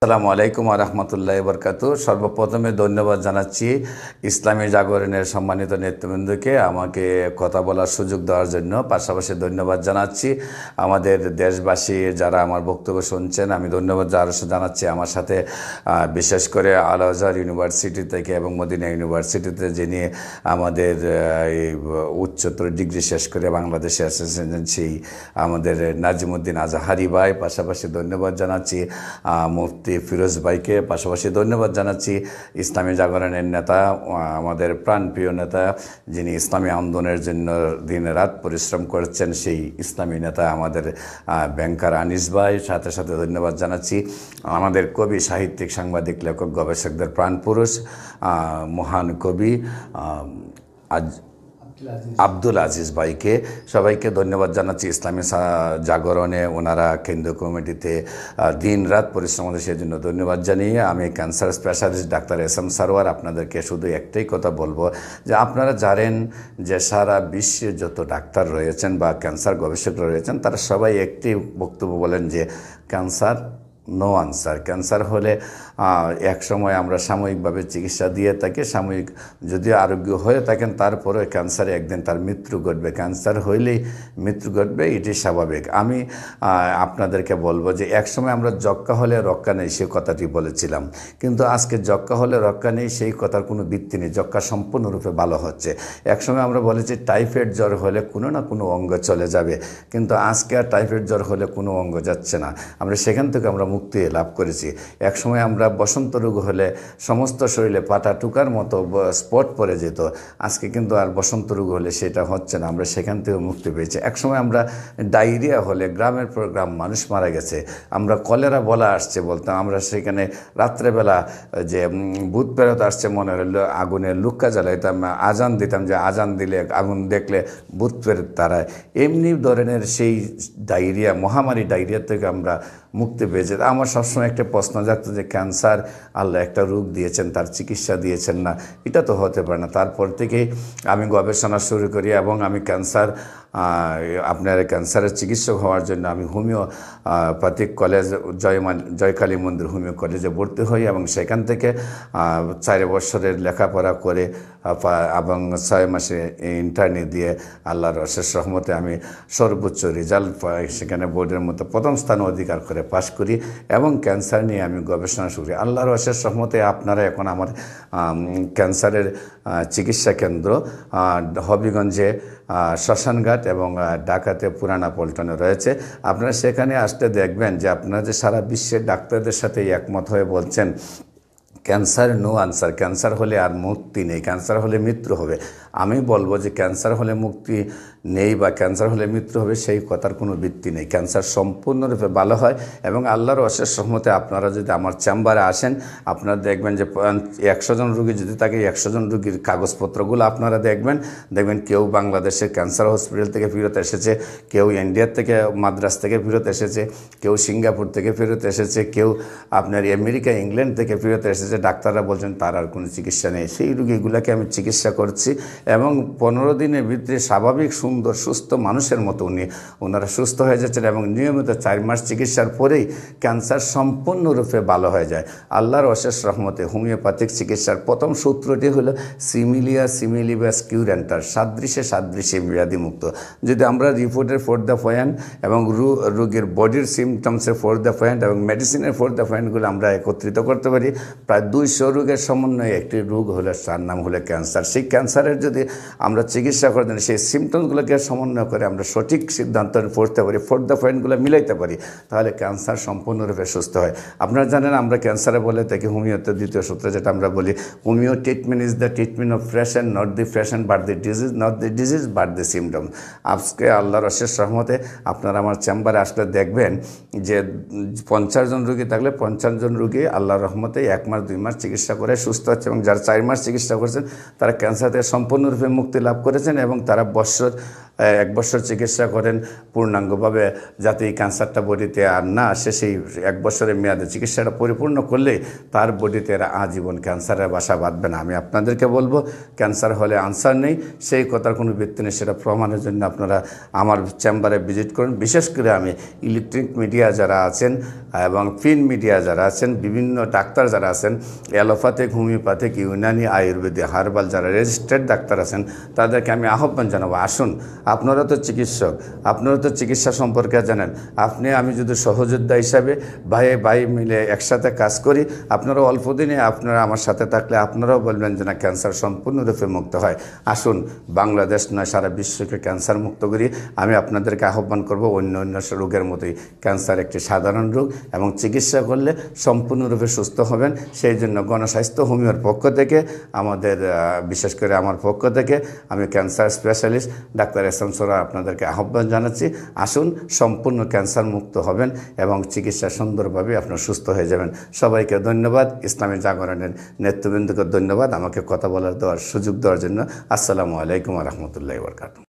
আসসালামু আলাইকুম ওয়া রাহমাতুল্লাহি ওয়া বারাকাতুহু। সর্বপ্রথমে ধন্যবাদ জানাচ্ছি ইসলামী জাগরণের সম্মানিত নেতৃবৃন্দকে আমাকে কথা বলার সুযোগ দেওয়ার জন্য। পাশাপাশি ধন্যবাদ জানাচ্ছি আমাদের দেশবাসী যারা আমার বক্তব্য শুনছেন। আমি ধন্যবাদ জানাচ্ছি আমার সাথে বিশেষ করে আল আজহার ইউনিভার্সিটি থেকে এবং মদিনা ইউনিভার্সিটিতে যিনি আমাদের উচ্চতর ডিগ্রি শেষ করে বাংলাদেশে এসেছেন সেই আমাদের নাজিমুদ্দিন আজহারি ভাই। পাশাপাশি ধন্যবাদ জানাচ্ছি মুফতি ফিরোজ ভাইকে। পাশাপাশি ধন্যবাদ জানাচ্ছি ইসলামী জাগরণের নেতা, আমাদের প্রাণপ্রিয় নেতা, যিনি ইসলামী আন্দোলনের জন্য দিন রাত পরিশ্রম করছেন, সেই ইসলামী নেতা আমাদের ব্যাংকার আনিস ভাই। সাথে সাথে ধন্যবাদ জানাচ্ছি আমাদের কবি, সাহিত্যিক, সাংবাদিক, লেখক, গবেষকদের প্রাণপুরুষ মহান কবি আব্দুল আজিজ ভাইকে। সবাইকে ধন্যবাদ জানাচ্ছি ইসলামী জাগরণে ওনারা কেন্দ্রীয় কমিটিতে দিন রাত পরিশ্রম করে, সেই জন্য ধন্যবাদ জানিয়ে আমি cancer specialist doctor SM. Sarwar আপনাদেরকে শুধু একটাই কথা বলবো যে আপনারা জানেন যে সারা বিশ্বে যত ডাক্তার রয়েছেন বা ক্যান্সার গবেষকরা রয়েছেন তারা সবাই একটি বক্তব্য বলেন যে ক্যান্সার নো আনসার। ক্যান্সার হলে এক সময় আমরা সাময়িকভাবে চিকিৎসা দিয়ে থাকি, সাময়িক যদিও আরোগ্য হয়ে থাকেন তারপরে ক্যান্সারে একদিন তার মৃত্যু ঘটবে। ক্যান্সার হইলেই মৃত্যু ঘটবে, এটি স্বাভাবিক। আমি আপনাদেরকে বলবো যে এক সময় আমরা যক্ষ্মা হলে রক্ষা নেই সেই কথাটি বলেছিলাম, কিন্তু আজকে যক্ষ্মা হলে রক্ষা নেই সেই কথার কোনো ভিত্তি নেই। যক্ষ্মা সম্পূর্ণরূপে ভালো হচ্ছে। এক সময় আমরা বলেছি টাইফয়েড জ্বর হলে কোনো না কোনো অঙ্গ চলে যাবে, কিন্তু আজকে আর টাইফয়েড জ্বর হলে কোনো অঙ্গ যাচ্ছে না। আমরা সেখান থেকে আমরা মুক্তি লাভ করেছি। এক সময় আমরা বসন্ত রোগ হলে সমস্ত শরীরে পাটা টুকার মতো স্পট পড়ে যেত, আজকে কিন্তু আর বসন্ত রোগ হলে সেটা হচ্ছে না, আমরা সেখান থেকে মুক্তি পেয়েছি। এক সময় আমরা ডায়রিয়া হলে গ্রামের পর গ্রাম মানুষ মারা গেছে, আমরা কলেরা বলা আসছে বলতাম, আমরা সেখানে রাত্রেবেলা যে ভূত প্রেরত আসছে মনে হলো আগুনের লুক্কা জ্বালাইতাম, আজান দিতাম যে আজান দিলে আগুন দেখলে ভূত প্রেরত তারায়। এমনি ধরনের সেই ডায়রিয়া, মহামারী ডায়রিয়া থেকে আমরা মুক্তি পেয়েছে। আমার সবসময় একটা প্রশ্ন জাগতো যে ক্যান্সার আল্লাহ একটা রোগ দিয়েছেন, তার চিকিৎসা দিয়েছেন না, এটা তো হতে পারে না। তারপর থেকেই আমি গবেষণা শুরু করি এবং আমি আপনার ক্যান্সারের চিকিৎসক হওয়ার জন্য আমি হোমিওপ্যাথিক কলেজ জয়কালী মন্দির হোমিও কলেজে ভর্তি হই এবং সেখান থেকে 4 বছরের লেখাপড়া করে এবং 6 মাসে ইন্টার্নি দিয়ে আল্লাহর অশেষ রহমতে আমি সর্বোচ্চ রেজাল্ট পাই, সেখানে বোর্ডের মধ্যে প্রথম স্থান অধিকার করে পাশ করি এবং ক্যান্সার নিয়ে আমি গবেষণা শুরু করি। আল্লাহর অশেষ রহমতে আপনারা এখন আমার ক্যান্সারের চিকিৎসা কেন্দ্র হবিগঞ্জে শ্মশানঘাট এবং ঢাকাতে পুরানা পল্টনে রয়েছে। আপনারা সেখানে আসতে দেখবেন যে আপনারা যে সারা বিশ্বের ডাক্তারদের সাথে একমত হয়ে বলছেন ক্যান্সার নো আনসার, ক্যান্সার হলে আর মুক্তি নেই, ক্যান্সার হলে মৃত্যু হবে। আমি বলবো যে ক্যান্সার হলে মুক্তি নেই বা ক্যান্সার হলে মৃত্যু হবে সেই কথার কোনো ভিত্তি নেই। ক্যান্সার সম্পূর্ণরূপে ভালো হয় এবং আল্লাহর অশেষ রহমতে আপনারা যদি আমার চেম্বারে আসেন আপনারা দেখবেন যে 100 জন রুগী যদি থাকে 100 জন রুগীর কাগজপত্রগুলো আপনারা দেখবেন কেউ বাংলাদেশের ক্যান্সার হসপিটাল থেকে ফেরত এসেছে, কেউ ইন্ডিয়ার থেকে মাদ্রাস থেকে ফেরত এসেছে, কেউ সিঙ্গাপুর থেকে ফেরত এসেছে, কেউ আপনার আমেরিকা ইংল্যান্ড থেকে ফেরত এসেছে। ডাক্তাররা বলছেন তার আর কোনো চিকিৎসা নেই, সেই রুগীগুলোকে আমি চিকিৎসা করছি এবং 15 দিনের ভিতরে স্বাভাবিক সুন্দর সুস্থ মানুষের মতো ওনারা সুস্থ হয়ে যাচ্ছেন এবং নিয়মিত 4 মাস চিকিৎসার পরেই ক্যান্সার সম্পূর্ণরূপে ভালো হয়ে যায় আল্লাহর অশেষ রহমতে। হোমিওপ্যাথিক চিকিৎসার প্রথম সূত্রটি হলো সিমিলিয়া সিমিলিবাস কিউরেন্টার, সাদৃশ্যে সাদৃশ্যে ব্যাধিমুক্ত। যদি আমরা রিপোর্টের ফর দ্য পয়েন্ট এবং রোগীর বডির সিমটমসের ফর দ্য পয়েন্ট এবং মেডিসিনের ফর দ্য পয়েন্টগুলো আমরা একত্রিত করতে পারি, প্রায় 200 রোগের সমন্বয়ে একটি রোগ হলে তার নাম হলো ক্যান্সার। সেই ক্যান্সারের যদি আমরা চিকিৎসা করে দেন সেই সিমটমসগুলোকে সমন্বয় করে আমরা সঠিক সিদ্ধান্ত পড়তে পারি, ফর দ্য পয়েন্টগুলো মিলাইতে পারি, তাহলে ক্যান্সার সম্পূর্ণরূপে সুস্থ হয়। আপনারা জানেন আমরা ক্যান্সারে বলে থাকি হোমিওতে দ্বিতীয় সূত্রে যেটা আমরা বলি homeo treatment is the treatment of patient, not the patient but the disease, not the disease but the symptom. আজকে আল্লাহর অশেষ রহমতে আপনারা আমার চেম্বারে আসলে দেখবেন যে 50 জন রুগী থাকলে 50 জন রুগী আল্লাহর রহমতে 1 মাস 2 মাস চিকিৎসা করে সুস্থ হচ্ছে এবং যারা 4 মাস চিকিৎসা করেছেন তারা ক্যান্সার থেকে সম্পূর্ণরূপে মুক্তি লাভ করেছেন এবং তারা বছর 1 বছর চিকিৎসা করেন পূর্ণাঙ্গভাবে, যাতে এই ক্যান্সারটা বডিতে আর না আসে। সেই 1 বছরের মেয়াদে চিকিৎসাটা পরিপূর্ণ করলে তার বডিতে আজীবন ক্যান্সারের বাসা বাঁধবে না। আমি আপনাদেরকে বলবো, ক্যান্সার হলে আনসার নেই, সেই কথার কোনো ভিত্তি নেই। সেটা প্রমাণের জন্য আপনারা আমার চেম্বারে ভিজিট করুন। বিশেষ করে আমি ইলেকট্রিক মিডিয়া যারা আছেন এবং প্রিন্ট মিডিয়া যারা আছেন, বিভিন্ন ডাক্তার যারা আছেন, allopathic, homeopathic, Unani, Ayurvedic, herbal যারা রেজিস্টার্ড ডাক্তার আছেন, তাদেরকে আমি আহ্বান জানাবো, আসুন, আপনারা তো চিকিৎসক, আপনারা তো চিকিৎসা সম্পর্কে জানেন। আমি যদি সহযোদ্ধা হিসাবে ভাই মিলে একসাথে কাজ করি, আপনারা অল্প দিনে আপনারা আমার সাথে থাকলে আপনারাও বলবেন যে না, ক্যান্সার সম্পূর্ণরূপে মুক্ত হয়। আসুন, বাংলাদেশ নয় সারা বিশ্বকে ক্যান্সার মুক্ত করি। আমি আপনাদেরকে আহ্বান করব, অন্য রোগের মতোই ক্যান্সার একটি সাধারণ রোগ এবং চিকিৎসা করলে সম্পূর্ণরূপে সুস্থ হবেন। সেই জন্য গণস্বাস্থ্য হোমিওর পক্ষ থেকে, আমাদের বিশেষ করে আমার পক্ষ থেকে, আমি ক্যান্সার স্পেশালিস্ট ডাক্তার এহসান সরোয়ার আপনাদেরকে আহ্বান জানাচ্ছি। আসুন, সম্পূর্ণ ক্যান্সার মুক্ত হবেন এবং চিকিৎসা সুন্দরভাবে আপনার সুস্থ হয়ে যাবেন। সবাইকে ধন্যবাদ। ইসলামী জাগরণের নেতৃবৃন্দকে ধন্যবাদ আমাকে কথা বলার সুযোগ দেওয়ার জন্য। আসসালামু আলাইকুম ওয়া রাহমাতুল্লাহি ওয়া বারাকাতুহু।